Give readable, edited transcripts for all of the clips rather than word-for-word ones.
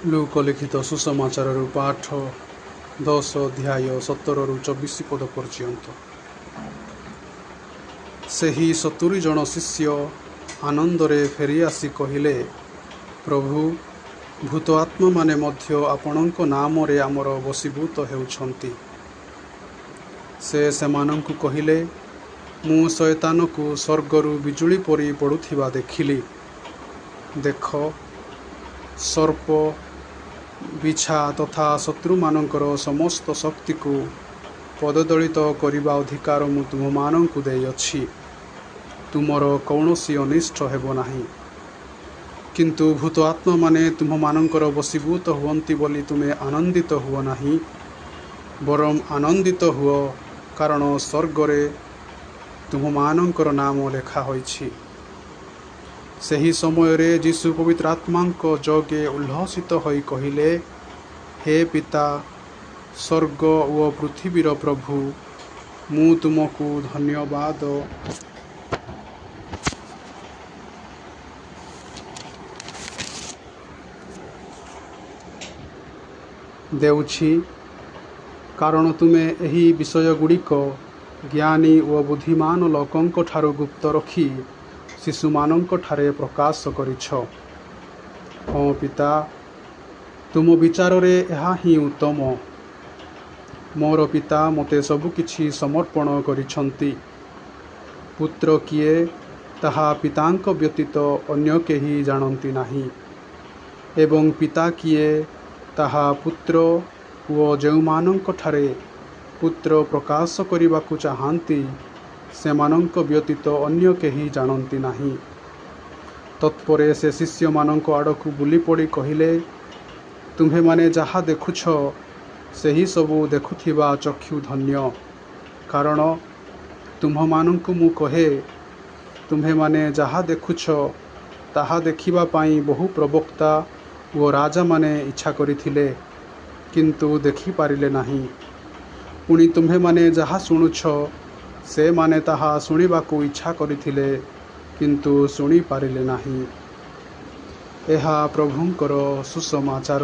Look लिखित सुसमाचार पाठ 10 अध्याय 17-24 पद पर्यंत। सेही 70 जन शिष्य आनंदरे फेरी आसी कहिले, प्रभु भूत आत्मा माने मध्य आपणक नाम रे आमर वशीभूत हेउछंती। से सेमानंकु कहिले, मु शैतानकु स्वर्गरु बिजुली परी पड़ुथिबा देखिली। देख, सर्प बिछा तथा शत्रु मानकर समस्त शक्ति को पददलित करिबा अधिकार मु तुममानंकु देइअछि। तुमर कौनसी अनिष्ट हेबो नाही। किंतु भूत आत्मा माने तुममानंकर वशीभूत हुअन्ति बोली तुमे आनंदित हुओ नाही, बरम आनंदित हुओ, कारण स्वर्गरे तुममानंकर नाम लेखा होइछि। सेही समय रे जीशु पवित्र आत्मांक जोगे उल्लसित होई कहिले, हे पिता, स्वर्ग व पृथ्वीर प्रभु, मु तुमको धन्यवाद देउछि, कारण तुमे एही विषय गुड़िक ज्ञानी व बुद्धिमान लोकंक ठारु गुप्त रखी शिशु मानंक ठारे प्रकाश करिछ। हाँ पिता, तुम विचार रे एहा ही उत्तम। मोर पिता मते सबु किछि समर्पण करिछंती। पुत्र किए ताहा पितांक व्यतीत अन्य केही जानती नाही, एवं पिता किए ताहा पुत्र व जेउमानंक ठारे पुत्र प्रकाश करिबाकु चाहांती सेमानंक व्यतीत अन्य केही जानती नाही। तत्परे से शिष्य मानंक आड़कु बुली पड़ी कहिले, तुम्हे माने जहा देखुछ सेही सबु देखुथिबा चक्षु धन्य, कारण तुम्ह मानंकु मु कहे, तुम्हे माने जहा देखुछ ताहा देखिबा पाई बहु प्रवक्ता व राजा माने इच्छा करिथिले, किंतु देखि पारिले नाही। पुणी तुम्हे माने जहा शुणुछ से माने ताहा शुणिबाकु इच्छा करिथिले, किंतु शुणी पारिले नाही। एहा प्रभुंकर सुसमाचार।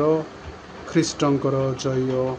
ख्रीष्टंकर जय।